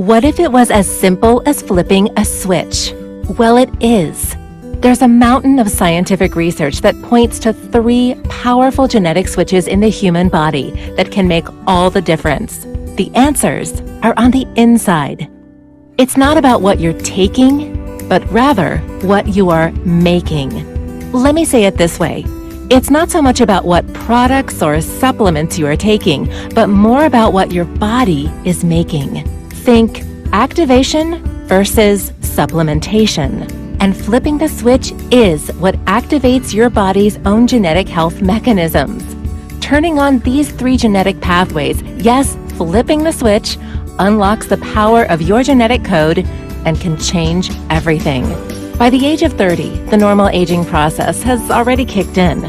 What if it was as simple as flipping a switch? Well, it is. There's a mountain of scientific research that points to 3 powerful genetic switches in the human body that can make all the difference. The answers are on the inside. It's not about what you're taking, but rather what you are making. Let me say it this way. It's not so much about what products or supplements you are taking, but more about what your body is making. Think activation versus supplementation. And flipping the switch is what activates your body's own genetic health mechanisms. Turning on these 3 genetic pathways, yes, flipping the switch, unlocks the power of your genetic code and can change everything. By the age of 30, the normal aging process has already kicked in.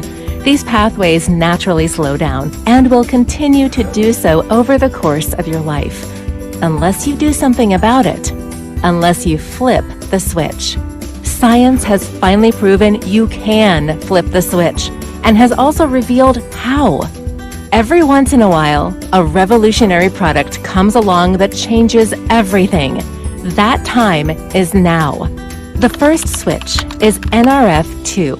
These pathways naturally slow down and will continue to do so over the course of your life, unless you do something about it, unless you flip the switch. Science has finally proven you can flip the switch and has also revealed how. Every once in a while, a revolutionary product comes along that changes everything. That time is now. The first switch is NRF2.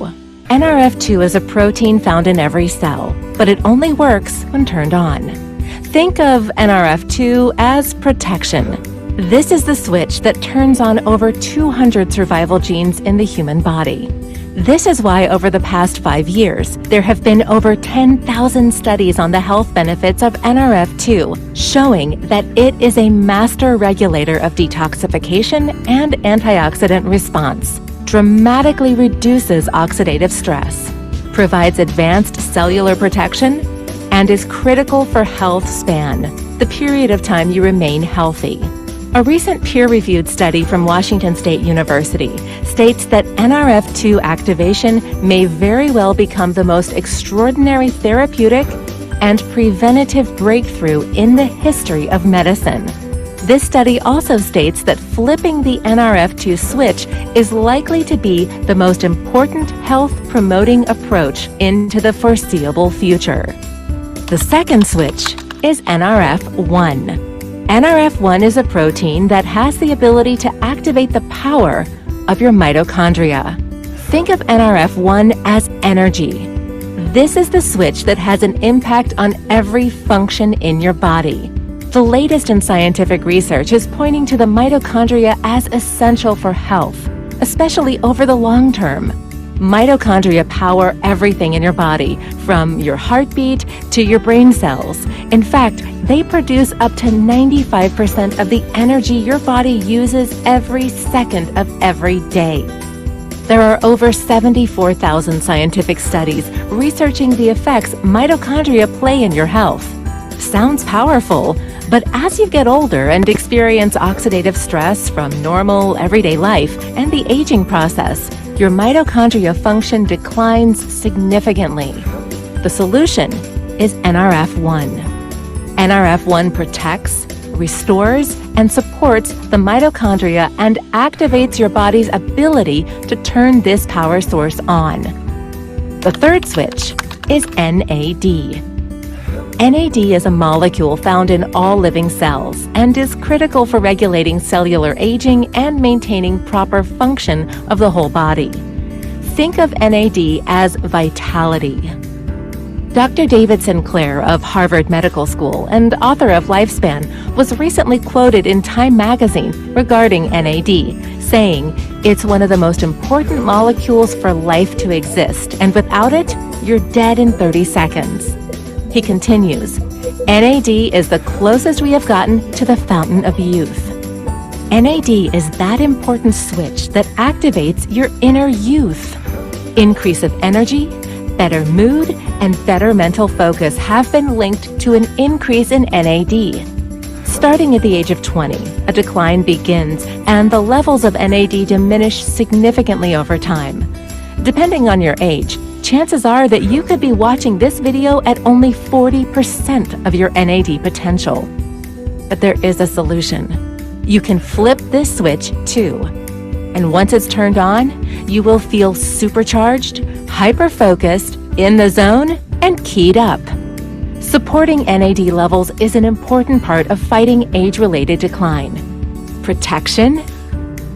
NRF2 is a protein found in every cell, but it only works when turned on. Think of NRF2 as protection. This is the switch that turns on over 200 survival genes in the human body. This is why over the past 5 years, there have been over 10,000 studies on the health benefits of NRF2, showing that it is a master regulator of detoxification and antioxidant response, dramatically reduces oxidative stress, provides advanced cellular protection, and is critical for health span, the period of time you remain healthy. A recent peer-reviewed study from Washington State University states that NRF2 activation may very well become the most extraordinary therapeutic and preventative breakthrough in the history of medicine. This study also states that flipping the NRF2 switch is likely to be the most important health-promoting approach into the foreseeable future. The second switch is NRF1. NRF1 is a protein that has the ability to activate the power of your mitochondria. Think of NRF1 as energy. This is the switch that has an impact on every function in your body. The latest in scientific research is pointing to the mitochondria as essential for health, especially over the long term. Mitochondria power everything in your body, from your heartbeat to your brain cells. In fact, they produce up to 95% of the energy your body uses every second of every day. There are over 74,000 scientific studies researching the effects mitochondria play in your health. Sounds powerful, but as you get older and experience oxidative stress from normal, everyday life and the aging process, your mitochondria function declines significantly. The solution is NRF1. NRF1 protects, restores, and supports the mitochondria and activates your body's ability to turn this power source on. The third switch is NAD. NAD is a molecule found in all living cells and is critical for regulating cellular aging and maintaining proper function of the whole body. Think of NAD as vitality. Dr. David Sinclair of Harvard Medical School and author of Lifespan was recently quoted in Time magazine regarding NAD, saying, "It's one of the most important molecules for life to exist, and without it, you're dead in 30 seconds." He continues, "NAD is the closest we have gotten to the fountain of youth." NAD is that important switch that activates your inner youth. Increase of energy, better mood, and better mental focus have been linked to an increase in NAD. Starting at the age of 20, a decline begins, and the levels of NAD diminish significantly over time. Depending on your age, chances are that you could be watching this video at only 40% of your NAD potential. But there is a solution. You can flip this switch too. And once it's turned on, you will feel supercharged, hyper-focused, in the zone, and keyed up. Supporting NAD levels is an important part of fighting age-related decline. protection,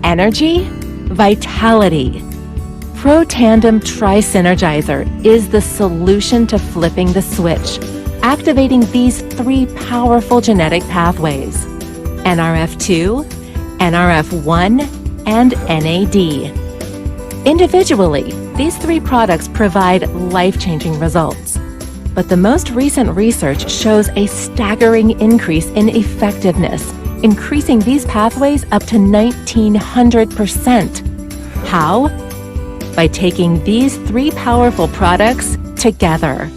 energy, vitality. Protandim Tri-Synergizer is the solution to flipping the switch, activating these three powerful genetic pathways: NRF2, NRF1, and NAD. Individually, these three products provide life-changing results. But the most recent research shows a staggering increase in effectiveness, increasing these pathways up to 1900%. How? By taking these three powerful products together.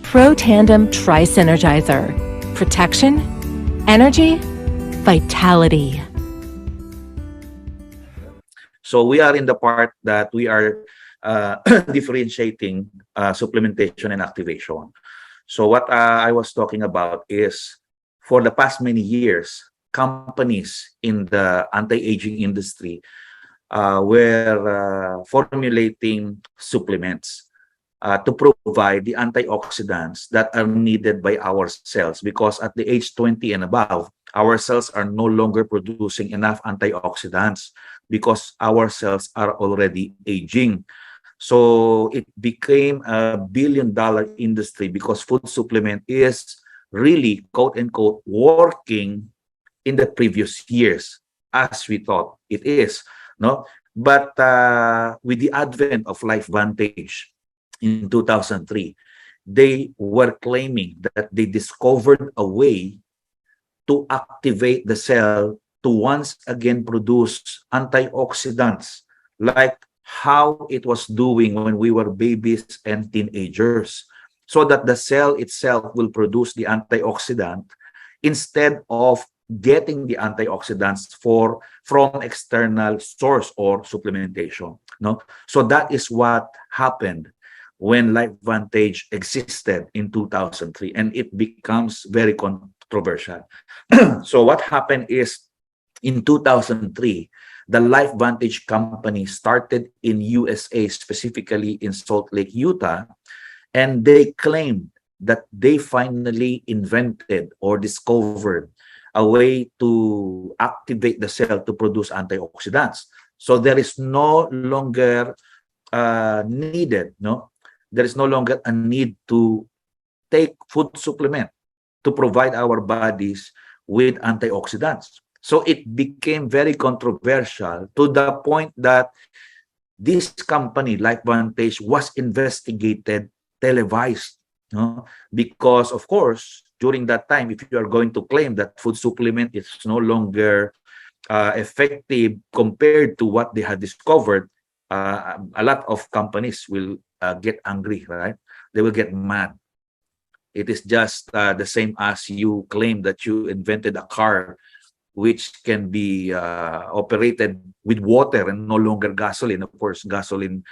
Protandim Tri-Synergizer. Protection, energy, vitality. So we are in the part that we are differentiating supplementation and activation. So what I was talking about is, for the past many years, companies in the anti-aging industry were formulating supplements to provide the antioxidants that are needed by our cells, because at the age 20 and above, our cells are no longer producing enough antioxidants because our cells are already aging. So it became a billion-dollar industry because food supplement is really, quote unquote, working in the previous years as we thought it is. No, but with the advent of LifeVantage in 2003, they were claiming that they discovered a way to activate the cell to once again produce antioxidants, like how it was doing when we were babies and teenagers, so that the cell itself will produce the antioxidant instead of getting the antioxidants from external source or supplementation. No, so that is what happened when LifeVantage existed in 2003, and it becomes very controversial. So what happened is, in 2003, the LifeVantage company started in USA, specifically in Salt Lake, Utah, and they claimed that they finally invented or discovered a way to activate the cell to produce antioxidants. So there is no longer there is no longer a need to take food supplement to provide our bodies with antioxidants. So it became very controversial to the point that this company, LifeVantage, was investigated, televised, because, of course, during that time, if you are going to claim that food supplement is no longer effective compared to what they had discovered, a lot of companies will get angry, right? They will get mad. It is just the same as you claim that you invented a car which can be operated with water and no longer gasoline. Of course, gasoline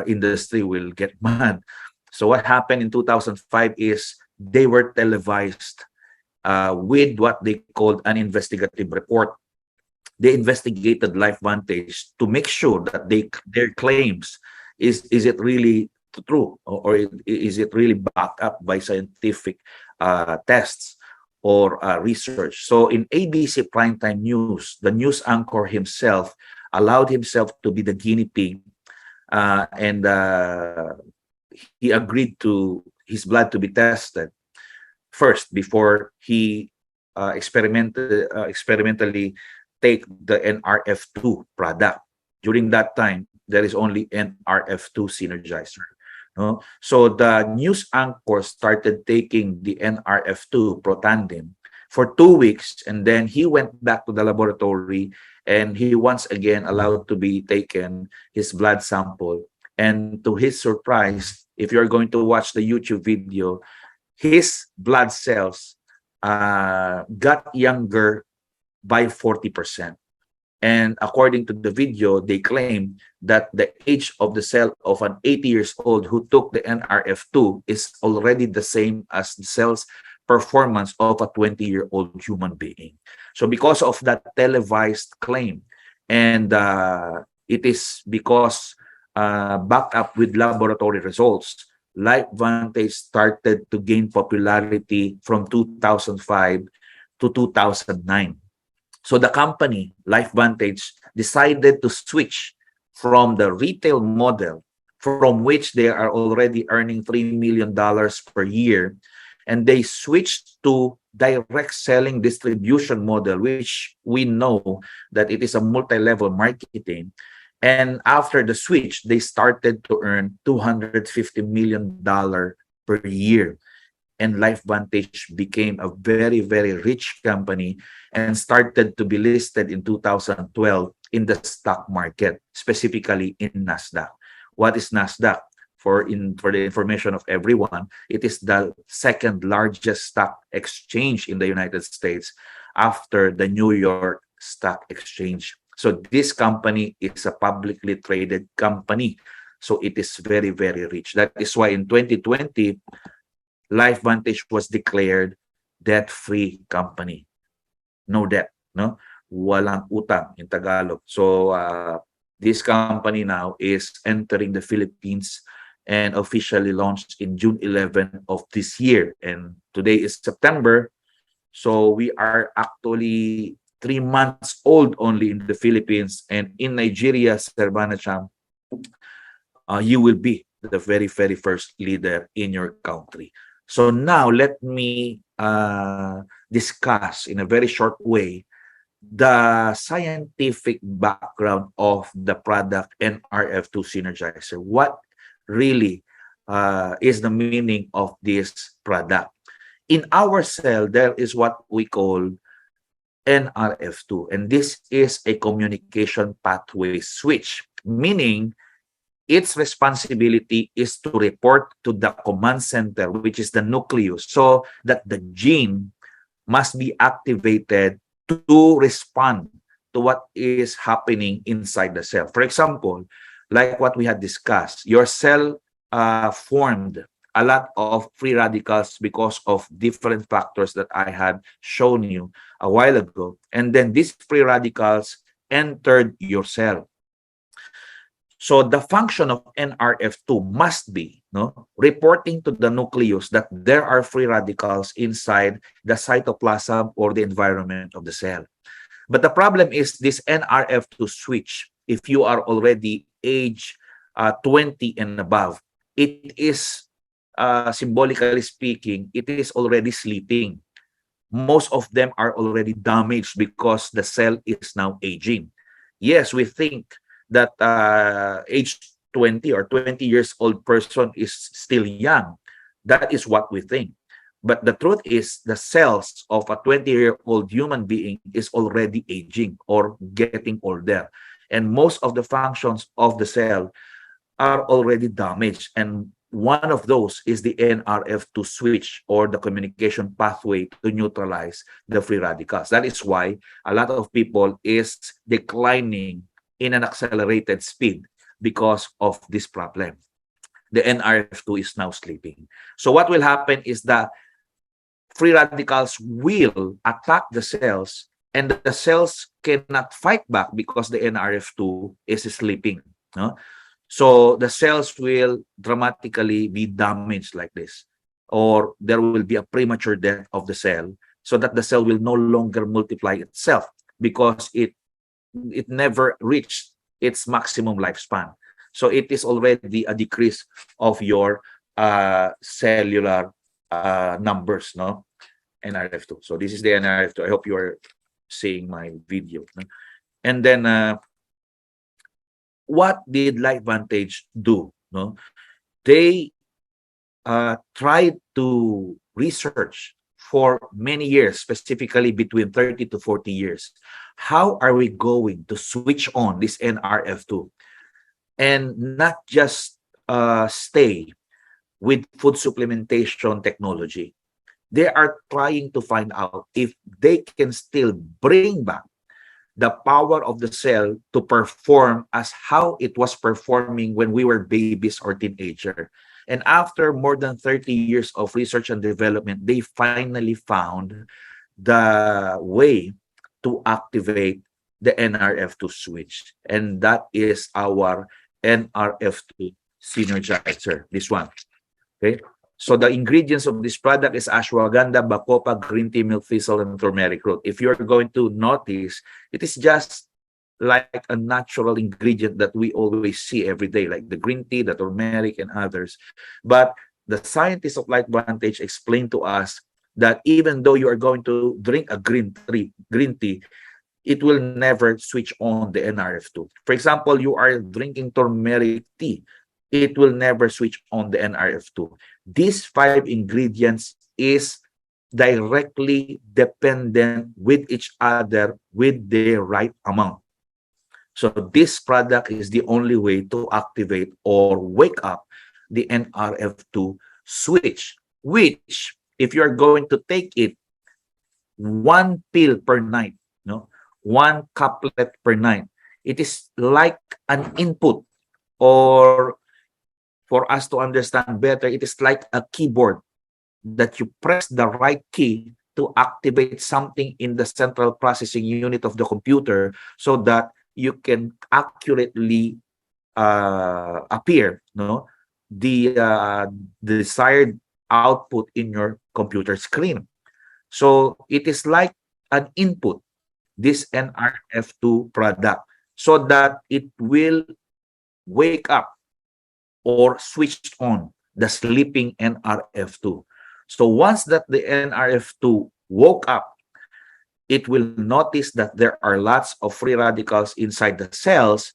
industry will get mad. So what happened in 2005 is they were televised with what they called an investigative report. They investigated LifeVantage to make sure that their claims is it really true, or is it really backed up by scientific tests or research. So in ABC primetime news, the news anchor himself allowed himself to be the guinea pig, and he agreed to his blood to be tested first before he experimentally take the NRF2 product. During that time, there is only NRF2 synergizer. No? So the news anchor started taking the NRF2 Protandim for 2 weeks, and then he went back to the laboratory and he once again allowed to be taken his blood sample. And to his surprise, if you're going to watch the YouTube video, his blood cells got younger by 40%. And according to the video, they claim that the age of the cell of an 80 years old who took the NRF2 is already the same as the cell's performance of a 20-year-old human being. So because of that televised claim, and it is because backed up with laboratory results, LifeVantage started to gain popularity from 2005 to 2009. So the company, LifeVantage, decided to switch from the retail model, from which they are already earning $3 million per year, and they switched to direct selling distribution model, which we know that it is a multi-level marketing. And after the switch, they started to earn $250 million per year. And LifeVantage became a very, very rich company and started to be listed in 2012 in the stock market, specifically in NASDAQ. What is NASDAQ? For the information of everyone, it is the second largest stock exchange in the United States after the New York Stock Exchange. So this company is a publicly traded company. So it is very, very rich. That is why in 2020, LifeVantage was declared debt-free company. No debt, no? Walang utang in Tagalog. So this company now is entering the Philippines and officially launched in June 11 of this year. And today is September. So we are actually 3 months old only in the Philippines. And in Nigeria, Sir Banacham, you will be the very, very first leader in your country. So now let me discuss in a very short way the scientific background of the product NRF2 Synergizer. What really is the meaning of this product? In our cell, there is what we call NRF2, and this is a communication pathway switch, meaning its responsibility is to report to the command center, which is the nucleus, so that the gene must be activated to respond to what is happening inside the cell. For example, like what we had discussed, your cell formed a lot of free radicals because of different factors that I had shown you a while ago. And then these free radicals entered your cell. So the function of NRF2 must be reporting to the nucleus that there are free radicals inside the cytoplasm or the environment of the cell. But the problem is this NRF2 switch, if you are already age 20 and above, it is, symbolically speaking, it is already sleeping. Most of them are already damaged because the cell is now aging. Yes, we think that age 20 or 20 years old person is still young. That is what we think. But the truth is the cells of a 20-year-old human being is already aging or getting older. And most of the functions of the cell are already damaged. And one of those is the NRF2 switch or the communication pathway to neutralize the free radicals. That is why a lot of people is declining in an accelerated speed because of this problem. The NRF2 is now sleeping. So what will happen is that free radicals will attack the cells and the cells cannot fight back because the NRF2 is sleeping. So the cells will dramatically be damaged like this, or there will be a premature death of the cell so that the cell will no longer multiply itself because it never reached its maximum lifespan. So it is already a decrease of your cellular numbers, NRF2. So this is the NRF2. I hope you are seeing my video. And then what did LifeVantage do? They tried to research for many years, specifically between 30 to 40 years. How are we going to switch on this NRF2 and not just stay with food supplementation technology? They are trying to find out if they can still bring back the power of the cell to perform as how it was performing when we were babies or teenager. And after more than 30 years of research and development, they finally found the way to activate the NRF2 switch. And that is our NRF2 synergizer, this one. Okay. So the ingredients of this product is ashwagandha, bacopa, green tea, milk thistle, and turmeric root. If you're going to notice, it is just like a natural ingredient that we always see every day, like the green tea, the turmeric, and others. But the scientists of LifeVantage explained to us that even though you are going to drink a green tea, it will never switch on the NRF2. For example, you are drinking turmeric tea, it will never switch on the NRF2. These 5 ingredients is directly dependent with each other with the right amount. So this product is the only way to activate or wake up the NRF2 switch, which if you're going to take it 1 pill per night, no, 1 couplet per night, it is like an input, or for us to understand better, it is like a keyboard that you press the right key to activate something in the central processing unit of the computer so that you can accurately appear, no, the desired output in your computer screen. So it is like an input, this NRF2 product, so that it will wake up or switch on the sleeping NRF2. So once that the NRF2 woke up, it will notice that there are lots of free radicals inside the cells,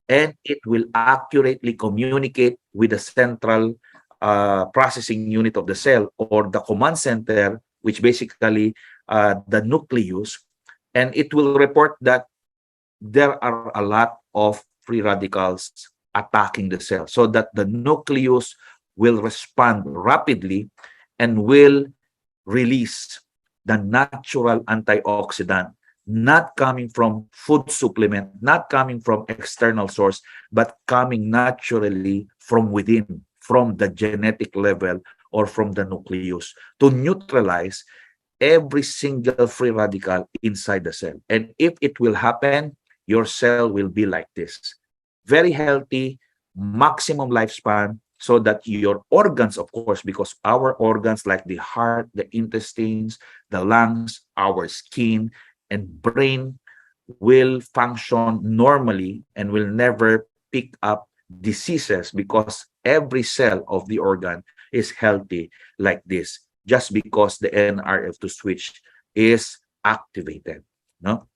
and it will accurately communicate with the central processing unit of the cell, or the command center, which basically the nucleus, and it will report that there are a lot of free radicals attacking the cell, so that the nucleus will respond rapidly and will release the natural antioxidant, not coming from food supplement, not coming from external source, but coming naturally from within, from the genetic level or from the nucleus, to neutralize every single free radical inside the cell. And if it will happen, your cell will be like this. Very healthy, maximum lifespan, so that your organs, of course, because our organs like the heart, the intestines, the lungs, our skin, and brain will function normally and will never pick up diseases, because every cell of the organ is healthy like this, just because the NRF2 switch is activated. No?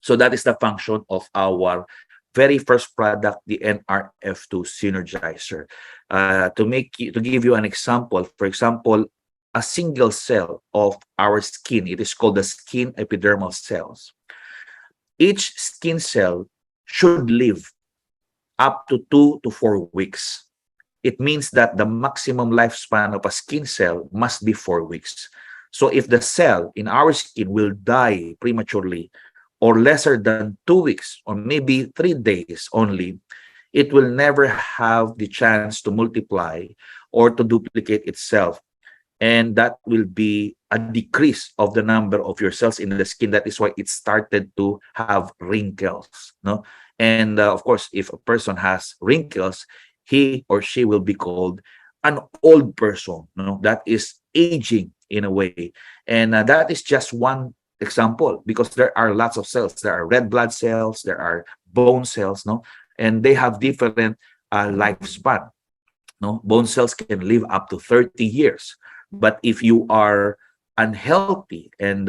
So that is the function of our very first product, the NRF2 Synergizer. To give you an example, for example, a single cell of our skin, it is called the skin epidermal cells. Each skin cell should live up to 2 to 4 weeks. It means that the maximum lifespan of a skin cell must be 4 weeks. So if the cell in our skin will die prematurely, or lesser than 2 weeks, or maybe 3 days only, it will never have the chance to multiply or to duplicate itself. And that will be a decrease of the number of your cells in the skin. That is why it started to have wrinkles. No? And of course, if a person has wrinkles, he or she will be called an old person. No? That is aging in a way. And that is just one example, because there are lots of cells. There are red blood cells, there are bone cells, no, and they have different lifespan. No, bone cells can live up to 30 years, but if you are unhealthy and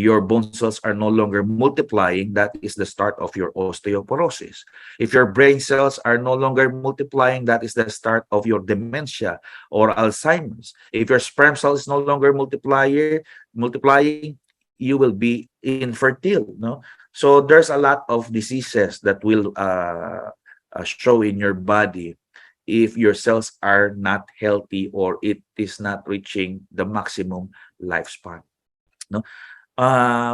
your bone cells are no longer multiplying, that is the start of your osteoporosis. If your brain cells are no longer multiplying, that is the start of your dementia or Alzheimer's. If your sperm cell is no longer multiplying, you will be infertile. No, so there's a lot of diseases that will show in your body if your cells are not healthy or it is not reaching the maximum lifespan. No,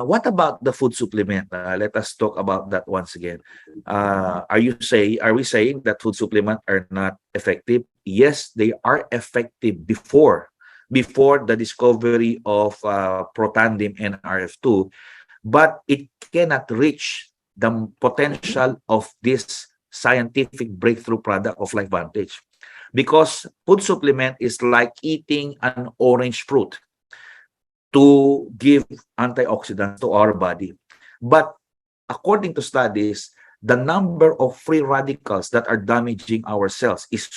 what about the food supplement? Let us talk about that once again. Are we saying that food supplements are not effective? Yes, they are effective before the discovery of Protandim and RF2, but it cannot reach the potential of this scientific breakthrough product of LifeVantage. Because food supplement is like eating an orange fruit to give antioxidants to our body. But according to studies, the number of free radicals that are damaging our cells is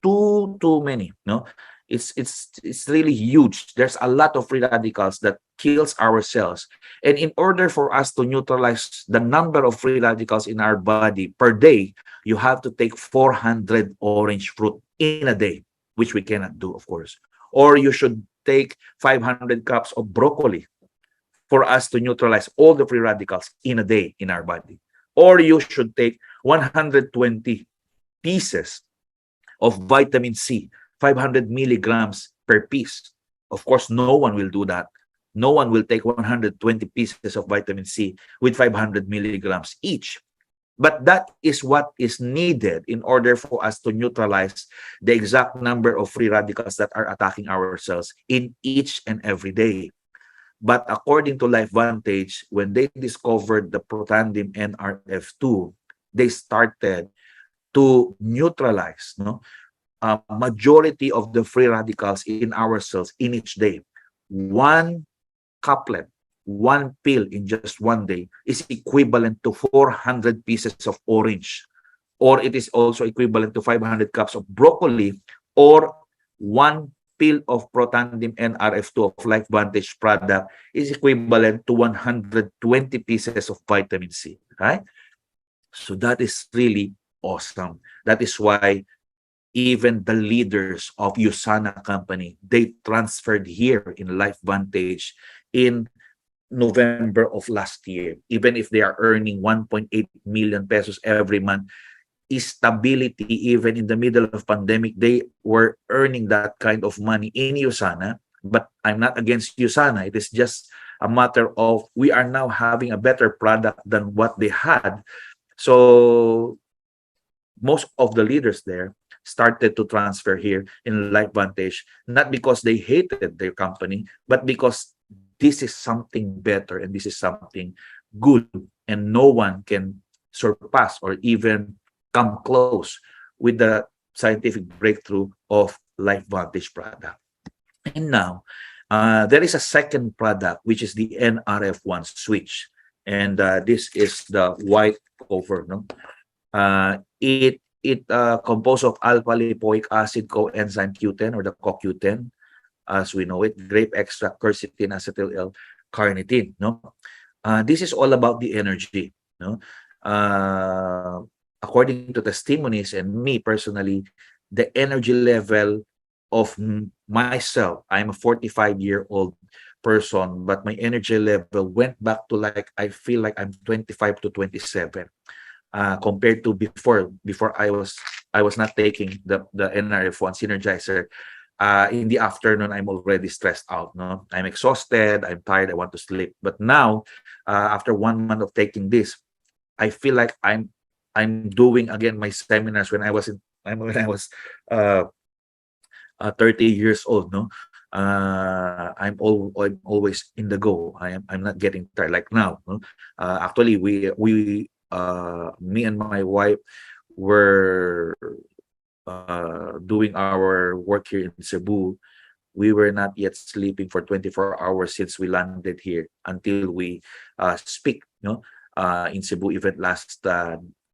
too many. No, it's really huge. There's a lot of free radicals that kills our cells, and in order for us to neutralize the number of free radicals in our body per day, you have to take 400 orange fruit in a day, which we cannot do, of course. Or you should take 500 cups of broccoli for us to neutralize all the free radicals in a day in our body. Or you should take 120 pieces of vitamin C, 500 milligrams per piece. Of course, no one will do that. No one will take 120 pieces of vitamin C with 500 milligrams each. But that is what is needed in order for us to neutralize the exact number of free radicals that are attacking our cells in each and every day. But according to LifeVantage, when they discovered the Protandim NRF2, they started to neutralize a majority of the free radicals in our cells in each day. One caplet, one pill in just one day is equivalent to 400 pieces of orange, or it is also equivalent to 500 cups of broccoli, or one pill of Protandim NRF2 of LifeVantage product is equivalent to 120 pieces of vitamin C, right? So that is really awesome. That is why even the leaders of USANA company, they transferred here in LifeVantage in November of last year. Even if they are earning 1.8 million pesos every month, stability, even in the middle of pandemic, they were earning that kind of money in USANA. But I'm not against USANA. It is just a matter of we are now having a better product than what they had. So most of the leaders there started to transfer here in LifeVantage, not because they hated their company, but because this is something better and this is something good, and no one can surpass or even come close with the scientific breakthrough of LifeVantage product. And now, there is a second product, which is the NRF1 switch. And this is the white cover. No? It composed of alpha-lipoic acid coenzyme Q10, or the CoQ10, as we know it, grape extract, quercetin, acetyl L-carnitine. No, this is all about the energy. No, according to testimonies and me personally, the energy level of myself, I'm a 45-year-old person, but my energy level went back to, like, I feel like I'm 25 to 27. Compared to before I was not taking the NRF1 Synergizer. In the afternoon, I'm already stressed out. No, I'm exhausted, I'm tired, I want to sleep. But now, after 1 month of taking this, I feel like I'm doing again my seminars when I was 30 years old. No, I'm always in the go. I'm not getting tired like now. No? Actually, me and my wife were doing our work here in Cebu. We were not yet sleeping for 24 hours since we landed here until we speak, in Cebu even last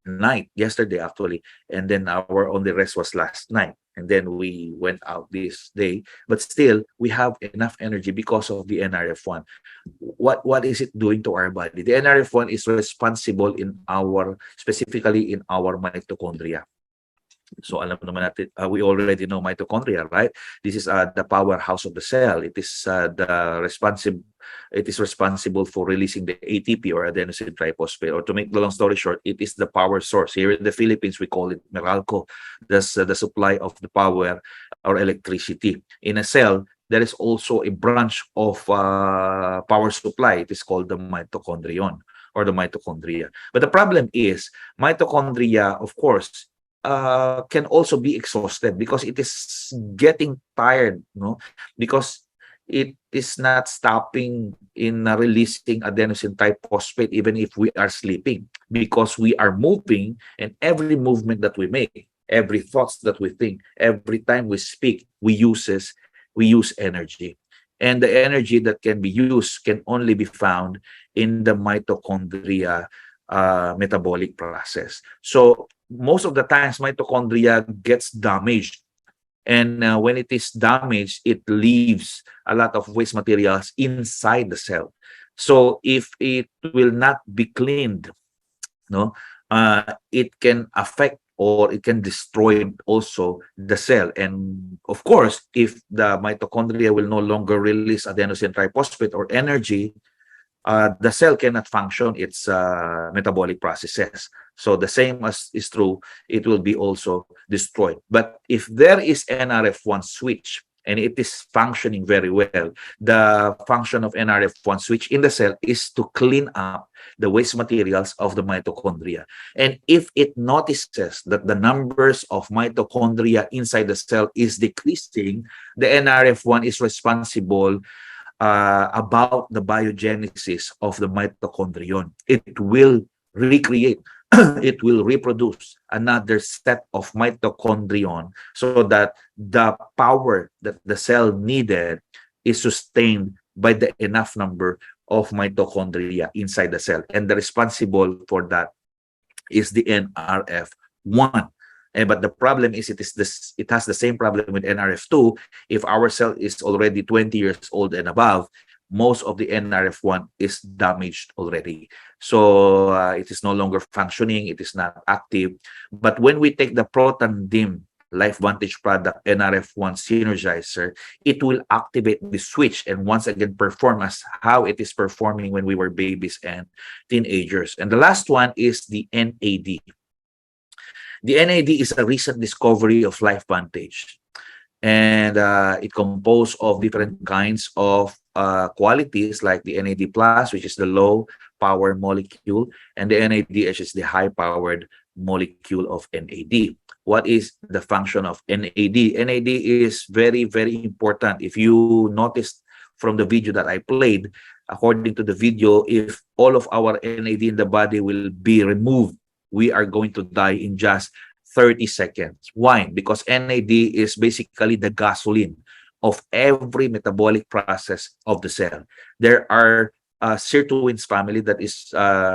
night, yesterday actually, and then our only rest was last night, and then we went out this day. But still, we have enough energy because of the NRF1. What is it doing to our body? The NRF1 is responsible specifically in our mitochondria. So alam naman natin, we already know mitochondria, right? This is the powerhouse of the cell. It is responsible for releasing the ATP, or adenosine triphosphate. Or to make the long story short, it is the power source. Here in the Philippines, we call it Meralco. That's the supply of the power or electricity. In a cell, there is also a branch of power supply. It is called the mitochondrion, or the mitochondria. But the problem is, mitochondria, of course, can also be exhausted because it is getting tired, because it is not stopping in releasing adenosine triphosphate even if we are sleeping, because we are moving, and every movement that we make, every thoughts that we think, every time we speak, we use energy. And the energy that can be used can only be found in the mitochondria metabolic process. So most of the times mitochondria gets damaged, and when it is damaged, it leaves a lot of waste materials inside the cell. So if it will not be cleaned, no, it can affect or it can destroy also the cell. And of course, if the mitochondria will no longer release adenosine triphosphate or energy, the cell cannot function its metabolic processes. So the same as is true, it will be also destroyed. But if there is NRF1 switch and it is functioning very well, the function of NRF1 switch in the cell is to clean up the waste materials of the mitochondria. And if it notices that the numbers of mitochondria inside the cell is decreasing, the NRF1 is responsible about the biogenesis of the mitochondrion. It will recreate, it will reproduce another set of mitochondrion so that the power that the cell needed is sustained by the enough number of mitochondria inside the cell. And the responsible for that is the NRF1. But the problem is it has the same problem with NRF2. If our cell is already 20 years old and above, most of the NRF1 is damaged already. So it is no longer functioning, it is not active. But when we take the Protandim LifeVantage product NRF1 synergizer, it will activate the switch and once again perform as how it is performing when we were babies and teenagers. And the last one is the NAD. The NAD is a recent discovery of LifeVantage, and it composed of different kinds of qualities like the NAD plus, which is the low power molecule, and the NADH is the high powered molecule of NAD. What is the function of NAD? NAD is very, very important. If you noticed from the video that I played, according to the video, if all of our NAD in the body will be removed, we are going to die in just 30 seconds. Why? Because NAD is basically the gasoline of every metabolic process of the cell. There are sirtuins family that is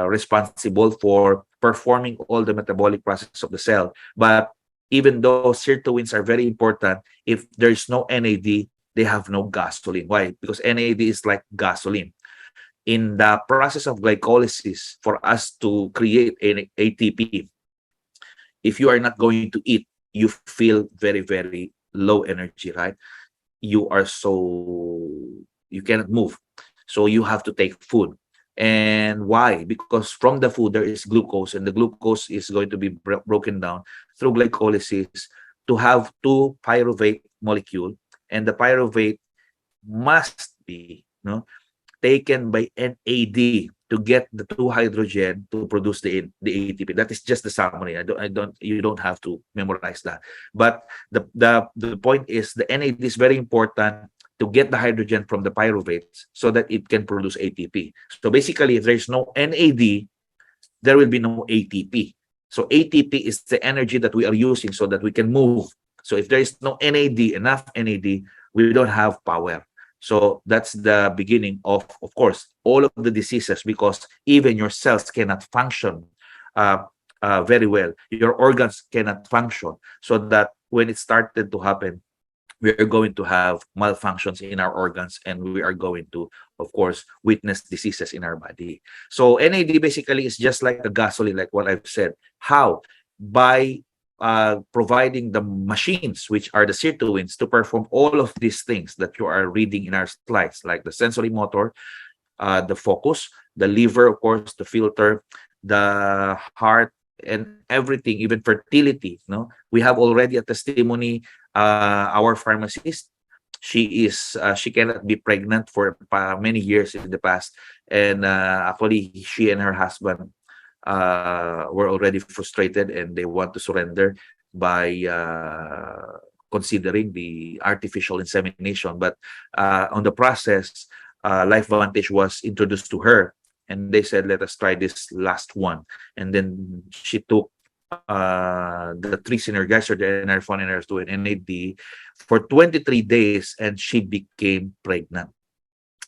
responsible for performing all the metabolic process of the cell. But even though sirtuins are very important, if there's no NAD, they have no gasoline. Why? Because NAD is like gasoline. In the process of glycolysis, for us to create an ATP, if you are not going to eat, you feel very, very low energy, right? You cannot move. So you have to take food. And why? Because from the food, there is glucose, and the glucose is going to be broken down through glycolysis to have two pyruvate molecule. And the pyruvate must be, taken by NAD to get the two hydrogen to produce the ATP. That is just the summary. You don't have to memorize that. But the point is the NAD is very important to get the hydrogen from the pyruvates so that it can produce ATP. So basically, if there's no NAD, there will be no ATP. So ATP is the energy that we are using so that we can move. So if there is no enough NAD, we don't have power. So that's the beginning of course, all of the diseases, because even your cells cannot function very well. Your organs cannot function. So that when it started to happen, we are going to have malfunctions in our organs, and we are going to, of course, witness diseases in our body. So NAD basically is just like a gasoline, like what I've said. How? By providing the machines, which are the sirtuins, to perform all of these things that you are reading in our slides, like the sensory motor, the focus, the liver, of course, the filter, the heart, and everything, even fertility. We have already a testimony. Our pharmacist, she cannot be pregnant for many years in the past, and actually she and her husband were already frustrated, and they want to surrender by considering the artificial insemination. But on the process, LifeVantage was introduced to her, and they said, let us try this last one. And then she took the 3 synergizer, the NR1, NR2, and NAD for 23 days, and she became pregnant.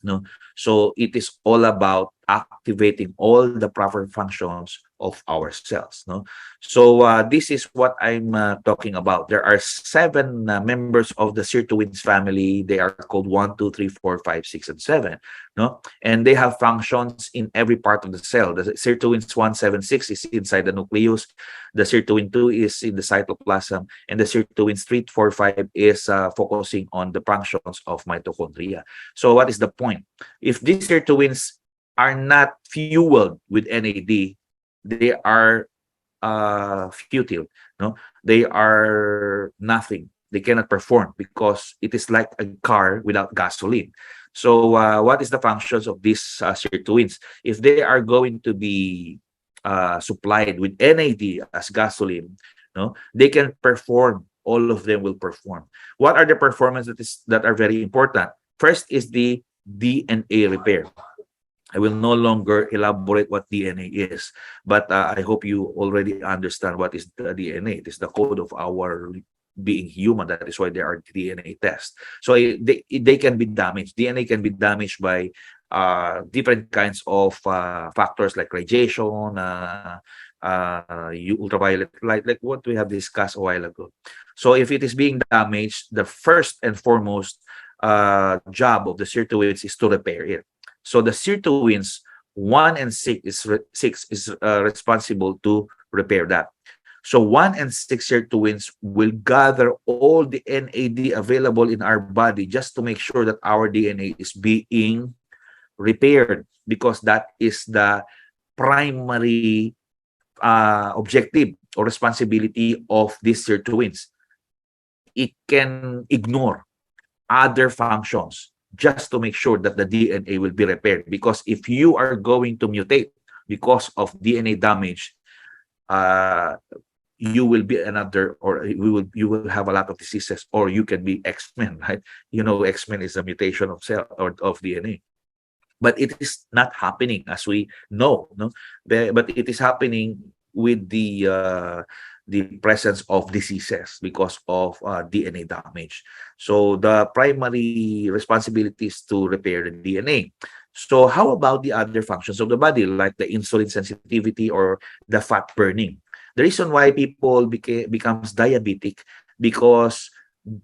No, so it is all about activating all the proper functions of our cells. No, so this is what I'm talking about. There are 7 members of the sirtuins family. They are called 1, 2, 3, 4, 5, 6, and 7. No, and they have functions in every part of the cell. The sirtuins 176 is inside the nucleus. The sirtuin 2 is in the cytoplasm, and the sirtuins 3, 4, 5 is focusing on the functions of mitochondria. So what is the point? If these sirtuins are not fueled with NAD, they are futile. No, they are nothing. They cannot perform because it is like a car without gasoline. So what is the functions of these sirtuins? If they are going to be supplied with NAD as gasoline, no, they can perform. All of them will perform. What are the performances that are very important? First is the DNA repair. I will no longer elaborate what DNA is, but I hope you already understand what is the DNA. It is the code of our being human. That is why there are DNA tests. So they can be damaged. DNA can be damaged by different kinds of factors like radiation, ultraviolet light, like what we have discussed a while ago. So if it is being damaged, the first and foremost job of the sirtuins is to repair it. So the sirtuins 1 and 6 is responsible to repair that. So 1 and 6 sirtuins will gather all the NAD available in our body just to make sure that our DNA is being repaired, because that is the primary objective or responsibility of these sirtuins. It can ignore other functions just to make sure that the DNA will be repaired. Because if you are going to mutate because of DNA damage, you will be another, or you will have a lot of diseases, or you can be X-Men, right? You know, X-Men is a mutation of cell or of DNA. But it is not happening as we know, no? But it is happening with the presence of diseases because of DNA damage. So the primary responsibility is to repair the DNA. So how about the other functions of the body, like the insulin sensitivity or the fat burning? The reason why people becomes diabetic, because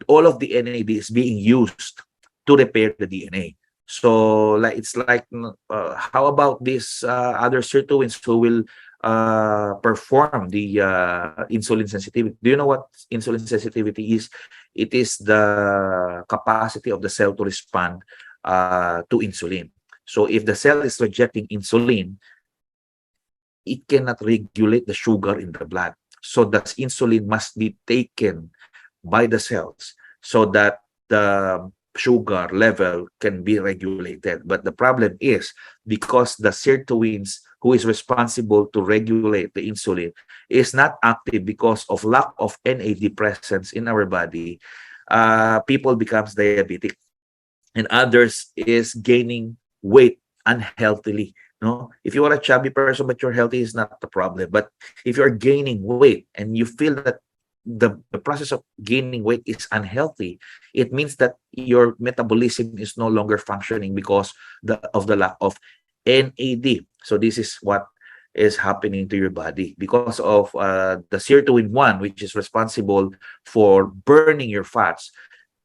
all of the NAD is being used to repair the DNA. So like it's like, how about these other sirtuins who will perform the insulin sensitivity? Do you know what insulin sensitivity is? It is the capacity of the cell to respond to insulin. So if the cell is rejecting insulin, it cannot regulate the sugar in the blood. So that insulin must be taken by the cells so that the sugar level can be regulated. But the problem is, because the sirtuins who is responsible to regulate the insulin is not active because of lack of NAD presence in our body, people becomes diabetic, and others is gaining weight unhealthily. No, if you are a chubby person but you're healthy, is not the problem. But if you're gaining weight and you feel that the process of gaining weight is unhealthy, it means that your metabolism is no longer functioning because of the lack of NAD. So this is what is happening to your body because of the sirtuin 1, which is responsible for burning your fats,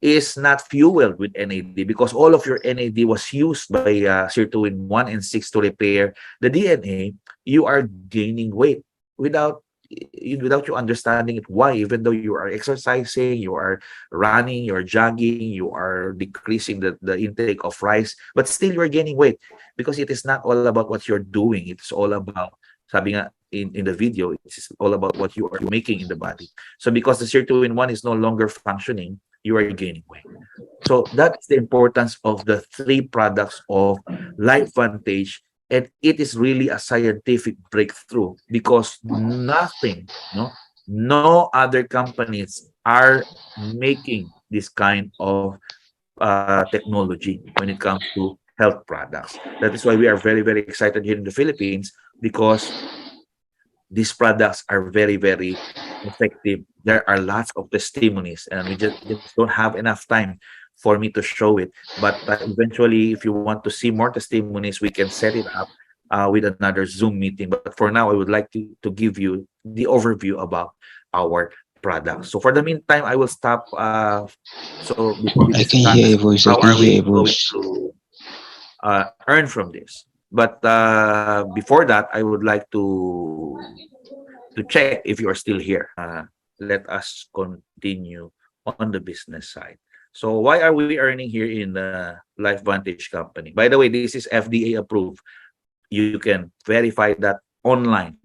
is not fueled with NAD, because all of your NAD was used by sirtuin 1 and 6 to repair the DNA. You are gaining weight without you understanding it. Why? Even though you are exercising, you are running, you're jogging, you are decreasing the intake of rice, but still you're gaining weight, because it is not all about what you're doing. It's all about, sabi nga in the video, it's all about what you are making in the body. So because the sirtuin 1 is no longer functioning, you are gaining weight. So that's the importance of the 3 products of LifeVantage. And it is really a scientific breakthrough, because nothing, no, No other companies are making this kind of technology when it comes to health products. That is why we are very, very excited here in the Philippines, because these products are very, very effective. There are lots of testimonies, and we just don't have enough time for me to show it. But eventually, if you want to see more testimonies, we can set it up with another Zoom meeting. But for now, I would like to give you the overview about our products. So for the meantime, I will stop. So before we I can hear discuss a voice. I how can are hear we a going voice. to earn from this. But before that, I would like to check if you are still here. Let us continue on the business side. So why are we earning here in the LifeVantage company? By the way, this is FDA approved. You can verify that online.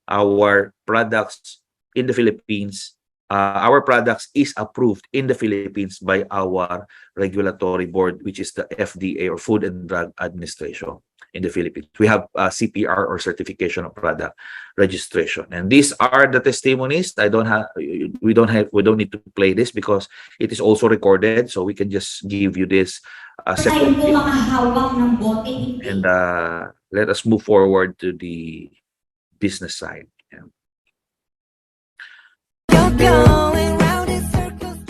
Our products in the Philippines, our products is approved in the Philippines by our regulatory board, which is the FDA, or Food and Drug Administration in the Philippines. We have CPR, or certification of product registration, and these are the testimonies. We don't need to play this because it is also recorded, so we can just give you this Tayo po separately. makahawak ng bote, hindi. And let us move forward to the business side. Yeah.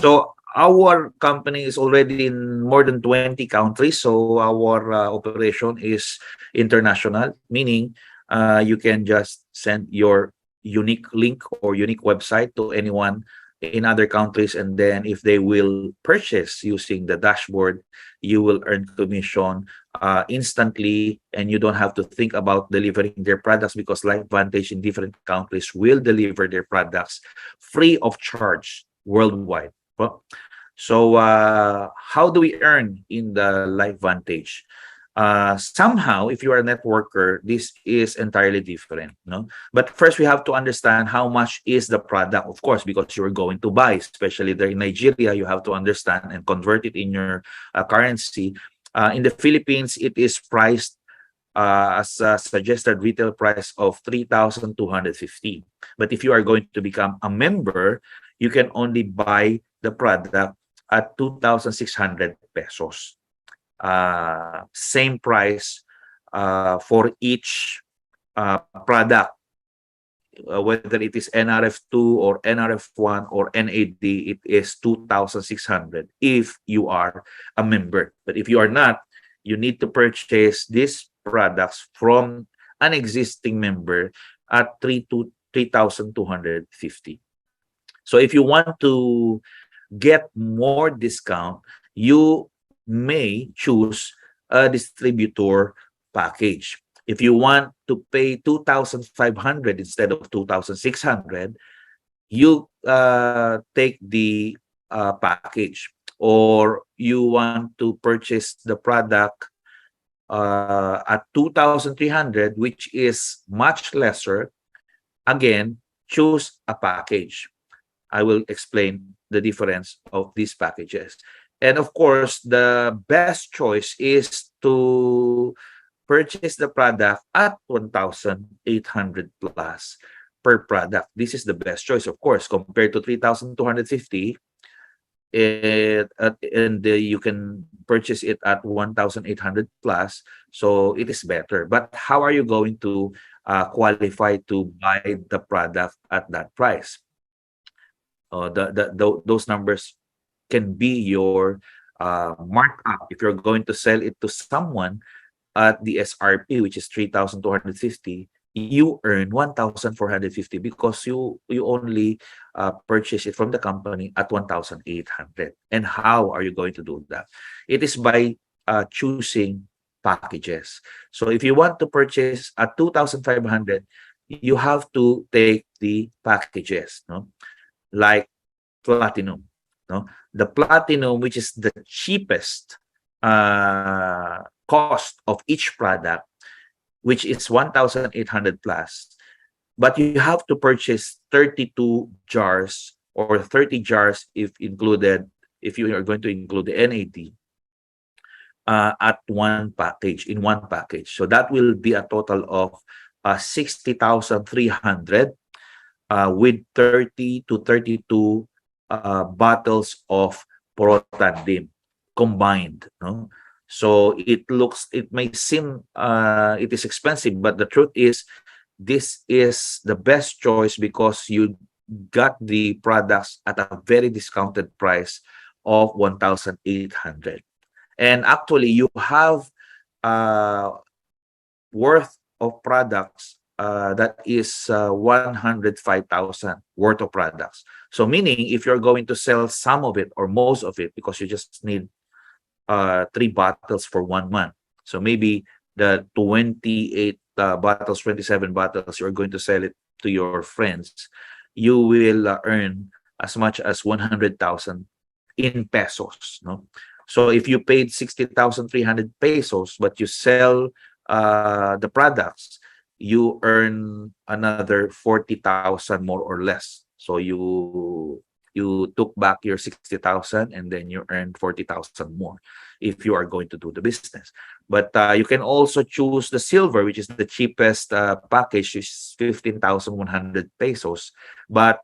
So our company is already in more than 20 countries. So our operation is international, meaning you can just send your unique link or unique website to anyone in other countries, and then if they will purchase using the dashboard, you will earn commission instantly, and you don't have to think about delivering their products, because LifeVantage in different countries will deliver their products free of charge worldwide. So how do we earn in the LifeVantage? Somehow, if you are a networker, this is entirely different. No, but first we have to understand how much is the product, of course, because you're going to buy, especially there in Nigeria. You have to understand and convert it in your currency. In the Philippines, it is priced as a suggested retail price of 3,250. But if you are going to become a member, you can only buy the product at 2,600 pesos. Same price for each product, whether it is NRF2 or NRF1 or NAD, it is 2,600 if you are a member. But if you are not, you need to purchase these products from an existing member at 3,250. So if you want to get more discount, you may choose a distributor package. If you want to pay 2,500 instead of 2,600, you take the package, or you want to purchase the product at 2,300, which is much lesser. Again, choose a package. I will explain the difference of these packages. And of course, the best choice is to purchase the product at 1,800 plus per product. This is the best choice, of course, compared to 3,250. And you can purchase it at 1,800 plus, so it is better. But how are you going to qualify to buy the product at that price? Those numbers can be your markup. If you're going to sell it to someone at the SRP, which is 3,250, you earn 1,450 because you only purchase it from the company at 1,800. And how are you going to do that? It is by choosing packages. So if you want to purchase at 2,500, you have to take the packages, no? Like Platinum, no? The Platinum, which is the cheapest cost of each product, which is 1,800 plus, but you have to purchase 32 jars or 30 jars if you are going to include the NAD at in one package. So that will be a total of 60,300 with 30 to 32 bottles of Protandim combined. No? So it may seem it is expensive, but the truth is this is the best choice because you got the products at a very discounted price of 1,800. And actually, you have uh, worth of products that is 105,000 worth of products. So meaning if you're going to sell some of it or most of it because you just need 3 bottles for 1 month. So maybe the 28 bottles, 27 bottles, you're going to sell it to your friends. You will earn as much as 100,000 in pesos. No, so if you paid 60,300 pesos, but you sell the products, you earn another 40,000 more or less. So you took back your 60,000 and then you earn 40,000 more if you are going to do the business. But you can also choose the silver, which is the cheapest package, is 15,100 pesos. But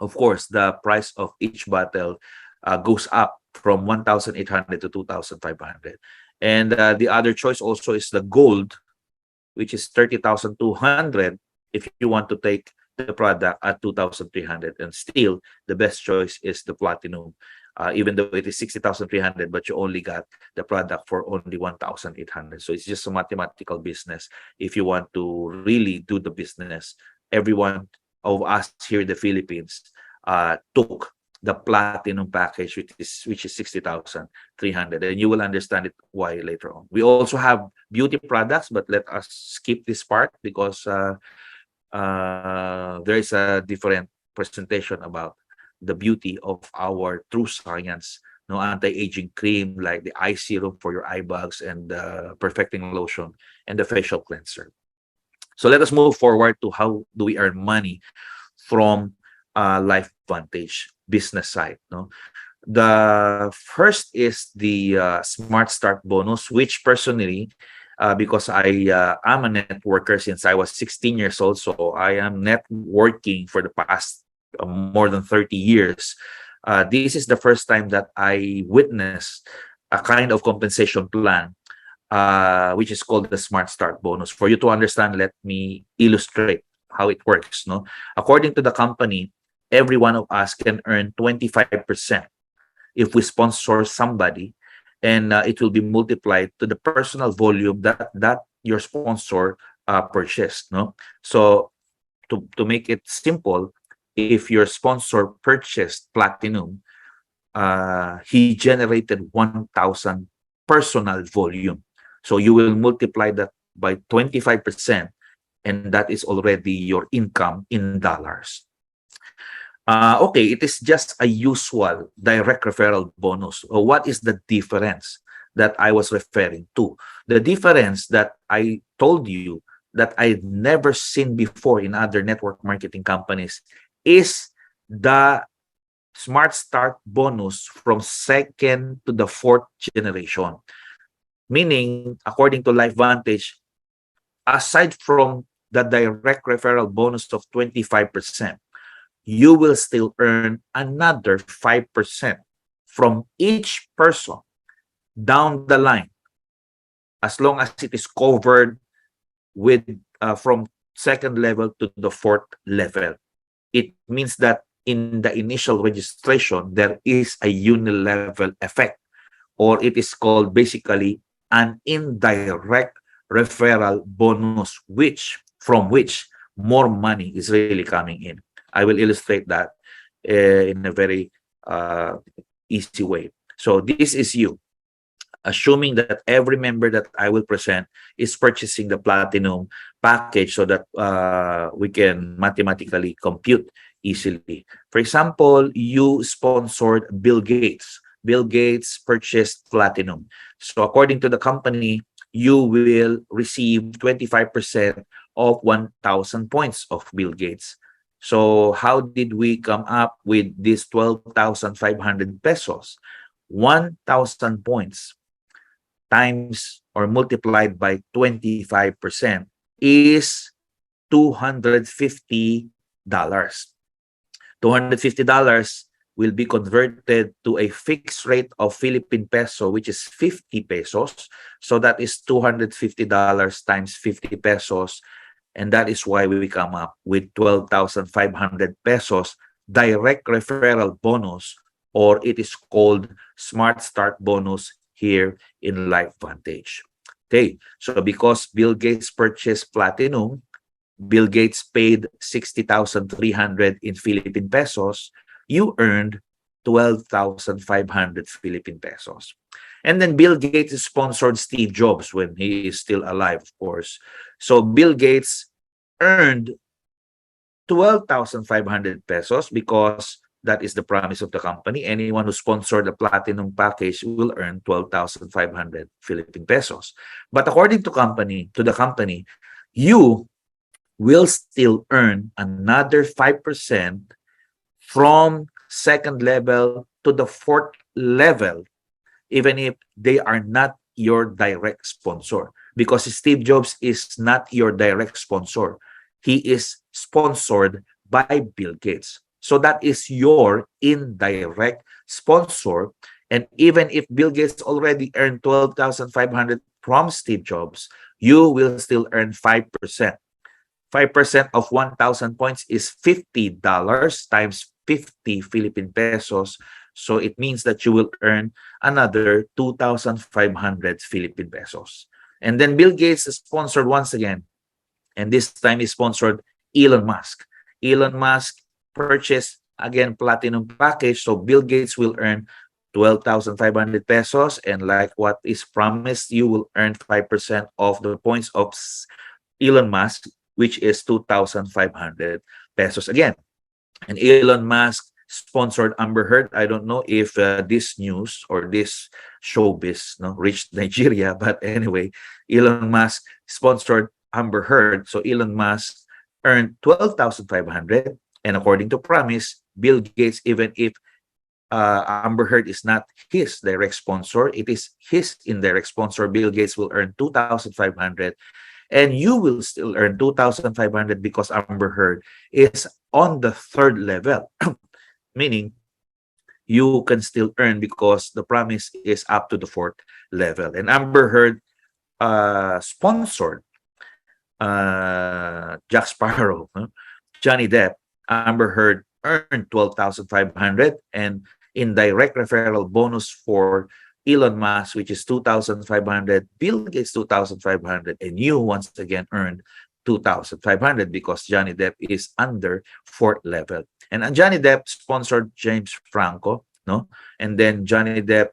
of course, the price of each bottle goes up from 1,800 to 2,500. And the other choice also is the gold, which is 30,200 if you want to take the product at 2,300. And still, the best choice is the platinum, even though it is 60,300, but you only got the product for only 1,800. So it's just a mathematical business. If you want to really do the business, everyone of us here in the Philippines took the platinum package, which is 60,300, and you will understand it why later on. We also have beauty products, but let us skip this part because there is a different presentation about the beauty of our true science. No, anti-aging cream like the eye serum for your eye bags and the perfecting lotion and the facial cleanser. So let us move forward to how do we earn money from LifeVantage business side. No, the first is the Smart Start bonus, which personally, because I am a networker since I was 16 years old, so I am networking for the past more than 30 years. This is the first time that I witnessed a kind of compensation plan, which is called the Smart Start bonus. For you to understand, let me illustrate how it works. No, according to the company, every one of us can earn 25% if we sponsor somebody, and it will be multiplied to the personal volume that your sponsor purchased. No, so to make it simple, if your sponsor purchased platinum, he generated 1,000 personal volume. So you will multiply that by 25%, and that is already your income in dollars. Okay, it is just a usual direct referral bonus. What is the difference that I was referring to? The difference that I told you that I've never seen before in other network marketing companies is the Smart Start bonus from second to the fourth generation. Meaning, according to LifeVantage, aside from the direct referral bonus of 25%, you will still earn another 5% from each person down the line, as long as it is covered with from second level to the fourth level. It means that in the initial registration, there is a unilevel effect, or it is called basically an indirect referral bonus, from which more money is really coming in. I will illustrate that in a very easy way. So this is you, assuming that every member that I will present is purchasing the platinum package so that we can mathematically compute easily. For example, you sponsored Bill Gates. Bill Gates purchased platinum. So according to the company, you will receive 25% of 1,000 points of Bill Gates. So how did we come up with this 12,500 pesos? 1,000 points times or multiplied by 25% is 250 $250 will be converted to a fixed rate of Philippine peso, which is 50 pesos. So that is $250 times 50 pesos. And that is why we come up with 12,500 pesos direct referral bonus, or it is called Smart Start bonus here in LifeVantage. Okay, so because Bill Gates purchased Platinum, Bill Gates paid 60,300 in Philippine pesos, you earned 12,500 Philippine pesos. And then Bill Gates sponsored Steve Jobs when he is still alive, of course. So Bill Gates earned 12,500 pesos because that is the promise of the company. Anyone who sponsored the Platinum package will earn 12,500 Philippine pesos. But according to the company, you will still earn another 5% from second level to the fourth level, even if they are not your direct sponsor. Because Steve Jobs is not your direct sponsor. He is sponsored by Bill Gates. So that is your indirect sponsor. And even if Bill Gates already earned 12,500 from Steve Jobs, you will still earn 5%. 5% of 1,000 points is $50 times 50 Philippine pesos. So it means that you will earn another 2,500 Philippine pesos. And then Bill Gates is sponsored once again. And this time he sponsored Elon Musk. Elon Musk purchased again Platinum package. So Bill Gates will earn 12,500 pesos. And like what is promised, you will earn 5% of the points of Elon Musk, which is 2,500 pesos again. And Elon Musk sponsored Amber Heard. I don't know if this news or this showbiz reached Nigeria, but anyway, Elon Musk sponsored Amber Heard. So Elon Musk earned 12,500. And according to promise, Bill Gates, even if Amber Heard is not his direct sponsor, it is his indirect sponsor, Bill Gates will earn 2,500. And you will still earn 2,500 because Amber Heard is on the third level, meaning you can still earn because the promise is up to the fourth level. And Amber Heard sponsored Jack Sparrow, Johnny Depp. Amber Heard earned 12,500, and indirect referral bonus for Elon Musk, which is 2,500, Bill Gates 2,500, and you once again earned 2,500 because Johnny Depp is under fourth level. And Johnny Depp sponsored James Franco, and then Johnny Depp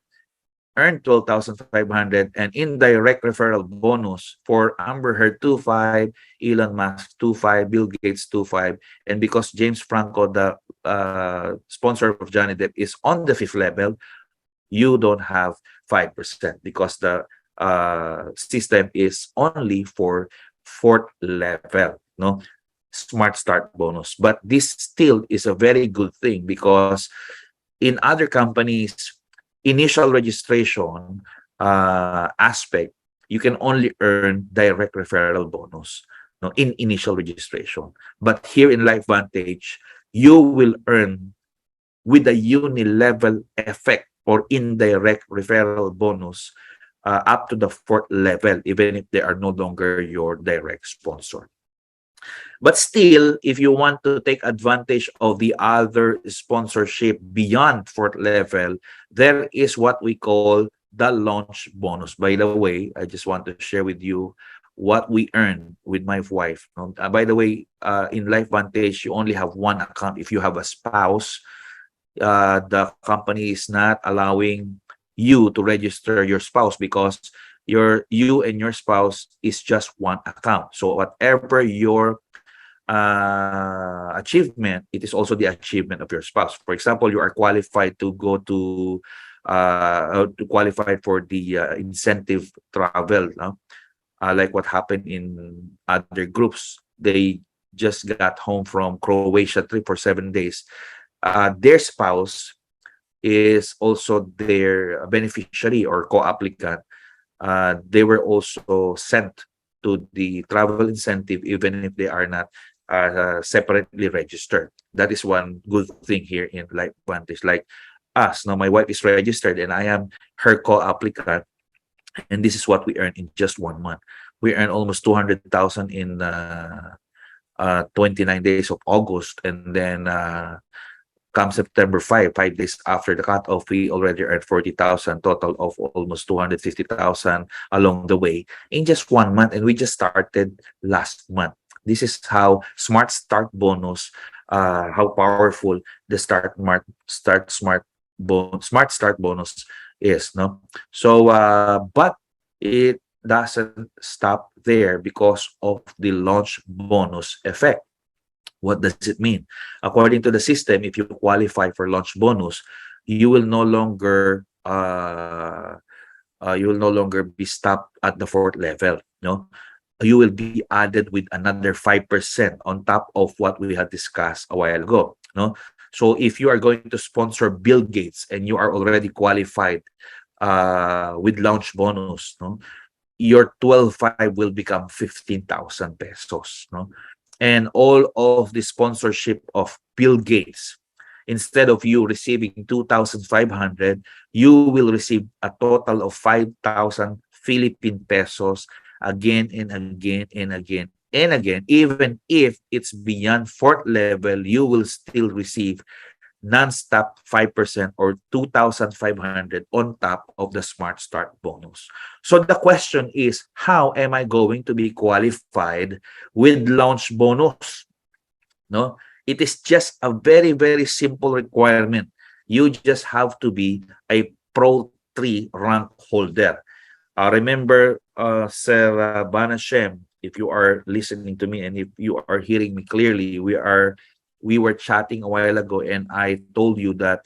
earned 12,500, and indirect referral bonus for Amber Heard 2,500, Elon Musk 2,500, Bill Gates 2,500, and because James Franco, the sponsor of Johnny Depp, is on the fifth level, you don't have 5% because the system is only for fourth level, Smart Start bonus. But this still is a very good thing because in other companies, initial registration aspect, you can only earn direct referral bonus in initial registration. But here in LifeVantage, you will earn with a uni-level effect or indirect referral bonus up to the fourth level, even if they are no longer your direct sponsor. But still, if you want to take advantage of the other sponsorship beyond fourth level, there is what we call the launch bonus. By the way, I just want to share with you what we earn with my wife. By the way, in LifeVantage, you only have one account. If you have a spouse, the company is not allowing you to register your spouse because you and your spouse is just one account. So whatever your achievement, it is also the achievement of your spouse. For example, you are qualified to go to qualify for the incentive travel, like what happened in other groups. They just got home from Croatia trip for 7 days. Their spouse is also their beneficiary or co-applicant. They were also sent to the travel incentive, even if they are not separately registered. That is one good thing here in LifeVantage. Like us, now my wife is registered and I am her co-applicant, and this is what we earn in just 1 month. We earn almost 200,000 in 29 days of August, and then come September 5 days after the cutoff, we already earned 40,000, total of almost 250,000 along the way in just 1 month, and we just started last month. This is how Smart Start bonus, how powerful the Smart Start bonus is, no? So, but it doesn't stop there because of the launch bonus effect. What does it mean? According to the system, if you qualify for launch bonus, you will no longer be stopped at the fourth level. No, you will be added with another 5% on top of what we had discussed a while ago. No, so if you are going to sponsor Bill Gates and you are already qualified with launch bonus, no, your 12.5 will become 15,000 pesos. No, and all of the sponsorship of Bill Gates, instead of you receiving 2,500, you will receive a total of 5,000 Philippine pesos again and again and again and again. Even if it's beyond fourth level, you will still receive non-stop 5% or 2,500 on top of the Smart Start bonus. So the question is, how am I going to be qualified with launch bonus? No, it is just a very, very simple requirement. You just have to be a Pro 3 rank holder. Remember, Sir Banashem, if you are listening to me and if you are hearing me clearly, we were chatting a while ago, and I told you that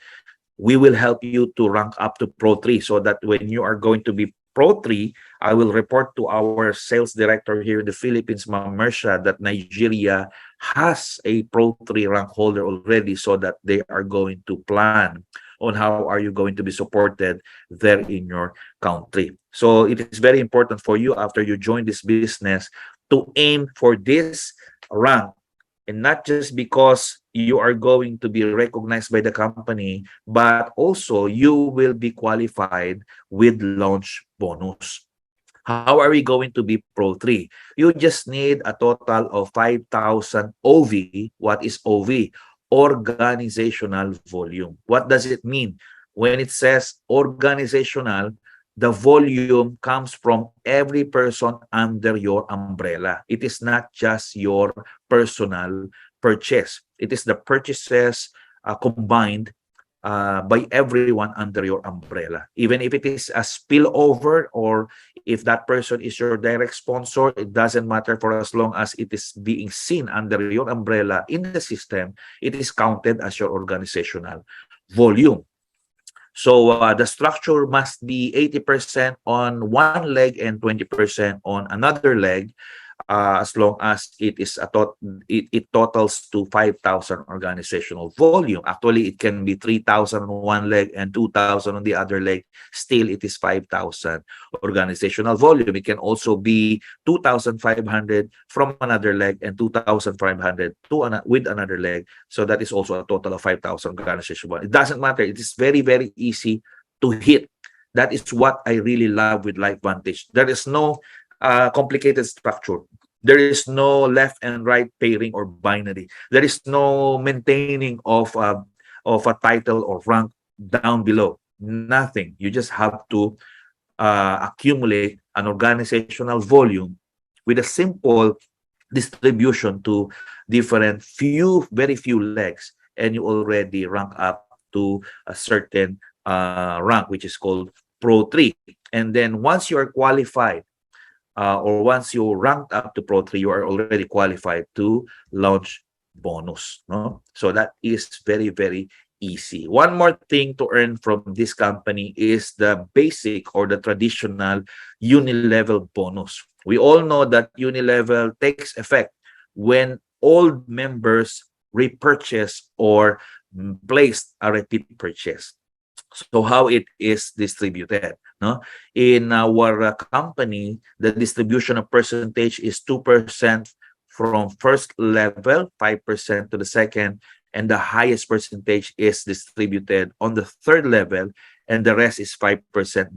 we will help you to rank up to Pro 3, so that when you are going to be Pro 3, I will report to our sales director here in the Philippines, Ma'am Mersha, that Nigeria has a Pro 3 rank holder already, so that they are going to plan on how are you going to be supported there in your country. So it is very important for you, after you join this business, to aim for this rank, and not just because you are going to be recognized by the company, but also you will be qualified with launch bonus. How are we going to be Pro 3? You just need a total of 5,000 OV. What is OV? Organizational volume. What does it mean? When it says organizational, the volume comes from every person under your umbrella. It is not just your personal purchase. It is the purchases combined by everyone under your umbrella. Even if it is a spillover, or if that person is your direct sponsor, it doesn't matter, for as long as it is being seen under your umbrella in the system, it is counted as your organizational volume. So the structure must be 80% on one leg and 20% on another leg, as long as it is it totals to 5,000 organizational volume. Actually, it can be 3,000 on one leg and 2,000 on the other leg. Still, it is 5,000 organizational volume. It can also be 2,500 from another leg and 2,500 with another leg. So that is also a total of 5,000 organizational volume. It doesn't matter. It is very, very easy to hit. That is what I really love with LifeVantage. There is no complicated structure. There is no left and right pairing or binary. There is no maintaining of a title or rank down below. Nothing. You just have to accumulate an organizational volume with a simple distribution to different very few legs, and you already rank up to a certain rank, which is called Pro 3. And then once you are qualified, or once you ranked up to Pro 3, you are already qualified to launch bonus. No? So that is very, very easy. One more thing to earn from this company is the basic or the traditional uni-level bonus. We all know that uni-level takes effect when all members repurchase or placed a repeat purchase. So how it is distributed, no? In our company, the distribution of percentage is 2% from first level, 5% to the second, and the highest percentage is distributed on the third level, and the rest is 5%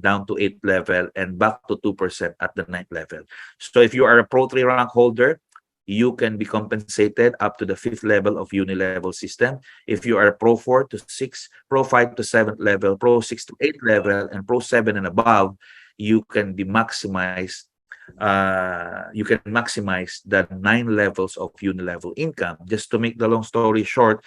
down to 8th level and back to 2% at the 9th level. So if you are a Pro 3 rank holder, you can be compensated up to the 5th level of uni-level system. If you are Pro 4 to 6, Pro 5 to 7th level, Pro 6 to 8th level, and Pro 7 and above, you can be maximized. You can maximize the 9 levels of uni-level income. Just to make the long story short,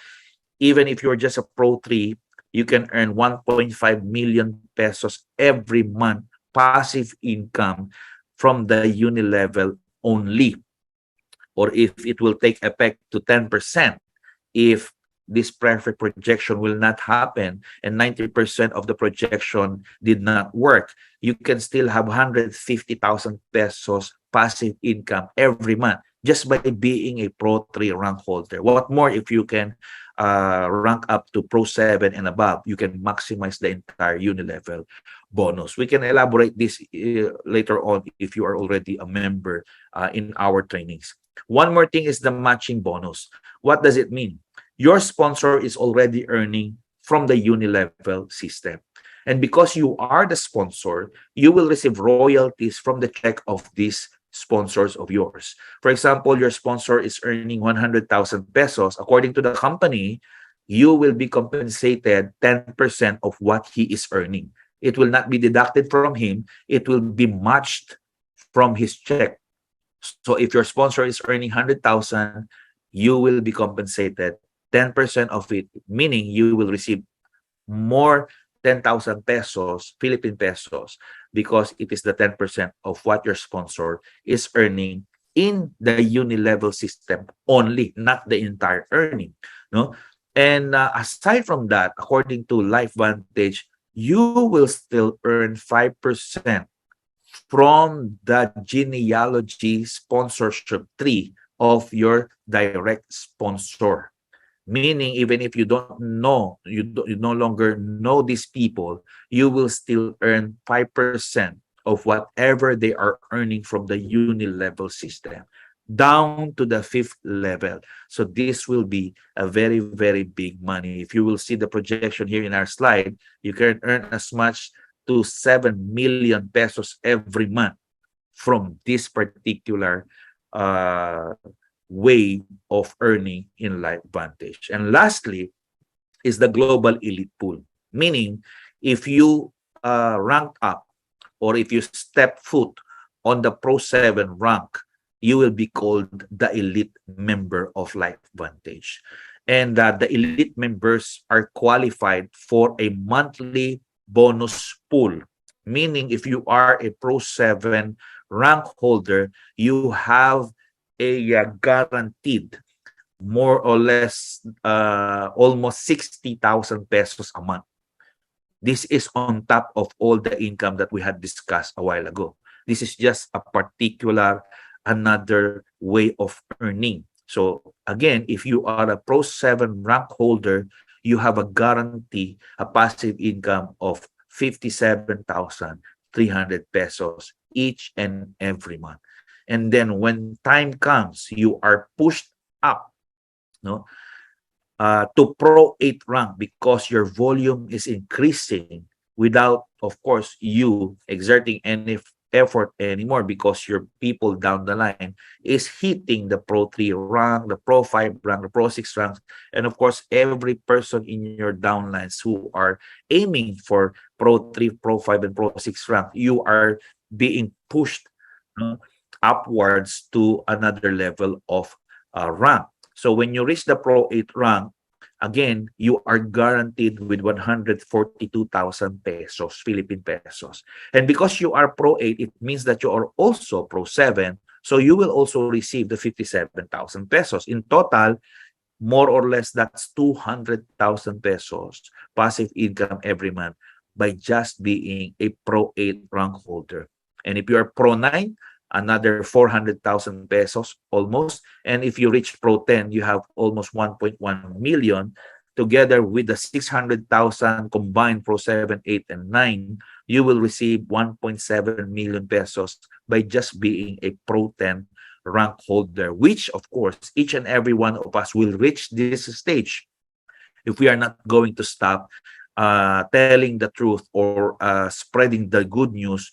even if you're just a Pro 3, you can earn 1.5 million pesos every month passive income from the uni-level only. Or if it will take effect to 10%, if this perfect projection will not happen and 90% of the projection did not work, you can still have 150,000 pesos passive income every month just by being a Pro 3 rank holder. What more if you can rank up to Pro 7 and above? You can maximize the entire uni-level bonus. We can elaborate this later on if you are already a member in our trainings. One more thing is the matching bonus. What does it mean? Your sponsor is already earning from the uni-level system. And because you are the sponsor, you will receive royalties from the check of these sponsors of yours. For example, your sponsor is earning 100,000 pesos. According to the company, you will be compensated 10% of what he is earning. It will not be deducted from him. It will be matched from his check. So if your sponsor is earning 100,000, you will be compensated 10% of it, meaning you will receive more 10,000 pesos, Philippine pesos, because it is the 10% of what your sponsor is earning in the uni-level system only, not the entire earning. No? And aside from that, according to LifeVantage, you will still earn 5% from the genealogy sponsorship tree of your direct sponsor. Meaning, even if you don't know, you no longer know these people, you will still earn 5% of whatever they are earning from the uni-level system down to the 5th level. So this will be a very, very big money. If you will see the projection here in our slide, you can earn as much to 7 million pesos every month from this particular way of earning in LifeVantage. And lastly is the global elite pool. Meaning, if you rank up or if you step foot on the Pro 7 rank, you will be called the elite member of LifeVantage. And the elite members are qualified for a monthly bonus pool. Meaning, if you are a Pro 7 rank holder, you have a guaranteed more or less almost 60,000 pesos a month. This is on top of all the income that we had discussed a while ago. This is just a particular another way of earning. So again, if you are a Pro 7 rank holder, you have a guarantee, a passive income of 57,300 pesos each and every month. And then when time comes, you are pushed up, no, to Pro 8 rank because your volume is increasing without, of course, you exerting any effort anymore because your people down the line is hitting the Pro 3 rank, the Pro 5 rank, the Pro 6 rank, and of course, every person in your downlines who are aiming for Pro 3, Pro 5, and Pro 6 rank, you are being pushed upwards to another level of rank. So when you reach the Pro 8 rank, again, you are guaranteed with 142,000 pesos, Philippine pesos. And because you are Pro 8, it means that you are also Pro 7. So you will also receive the 57,000 pesos. In total, more or less, that's 200,000 pesos passive income every month by just being a Pro 8 rank holder. And if you are Pro 9, another 400,000 pesos almost. And if you reach Pro 10, you have almost 1.1 million. Together with the 600,000 combined Pro 7, 8, and 9, you will receive 1.7 million pesos by just being a Pro 10 rank holder, which of course each and every one of us will reach this stage if we are not going to stop telling the truth or spreading the good news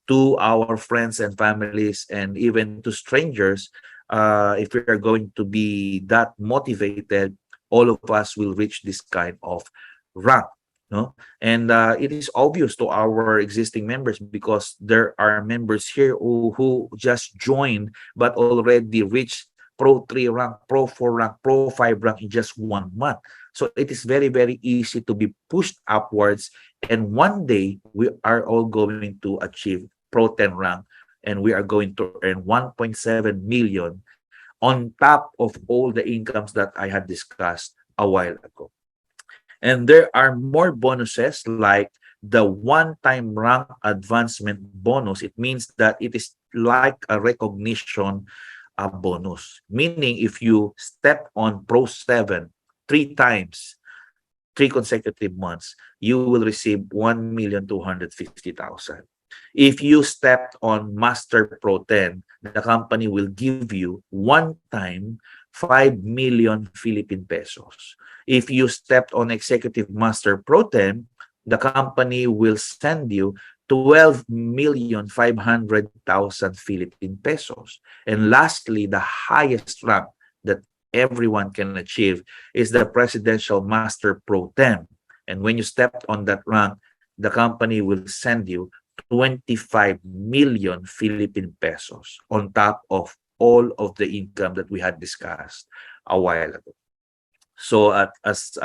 to our friends and families and even to strangers. If we are going to be that motivated, all of us will reach this kind of rank. No, and it is obvious to our existing members because there are members here who just joined but already reached Pro 3 rank, Pro 4 rank, Pro 5 rank in just 1 month. So it is very, very easy to be pushed upwards. And one day we are all going to achieve Pro 10 rank and we are going to earn 1.7 million on top of all the incomes that I had discussed a while ago. And there are more bonuses like the one-time rank advancement bonus. It means that it is like a recognition bonus. Meaning if you step on Pro 7 three times, 3 consecutive months, you will receive 1,250,000. If you stepped on Master Pro 10, the company will give you one time 5 million Philippine pesos. If you stepped on Executive Master Pro 10, the company will send you 12,500,000 Philippine pesos. And lastly, the highest rank that everyone can achieve is the Presidential Master Pro 10. And when you stepped on that rank, the company will send you 25 million Philippine pesos on top of all of the income that we had discussed a while ago. So as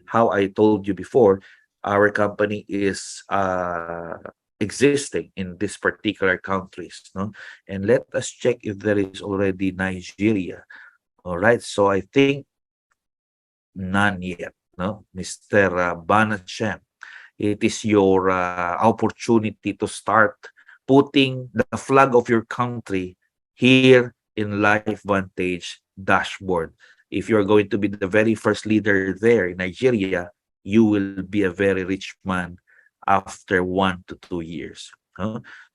how I told you before, our company is existing in these particular countries, no? And let us check if there is already Nigeria. All right, so I think none yet, no, Mr. Banachem. It is your opportunity to start putting the flag of your country here in LifeVantage dashboard. If you're going to be the very first leader there in Nigeria, you will be a very rich man after 1 to 2 years.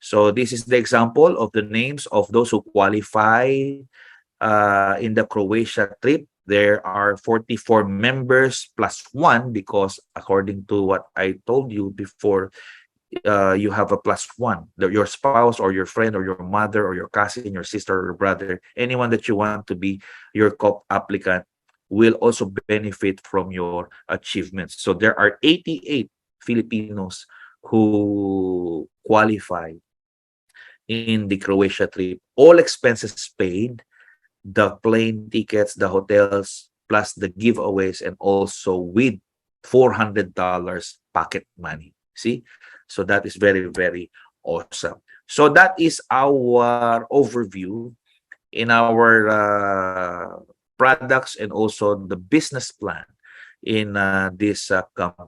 So this is the example of the names of those who qualify in the Croatia trip. There are 44 members plus one because according to what I told you before, you have a plus one. Your spouse or your friend or your mother or your cousin, your sister or your brother, anyone that you want to be your COP applicant will also benefit from your achievements. So there are 88 Filipinos who qualify in the Croatia trip. All expenses paid, the plane tickets, the hotels, plus the giveaways, and also with $400 pocket money. See? So that is very, very awesome. So that is our overview in our products and also the business plan in this company.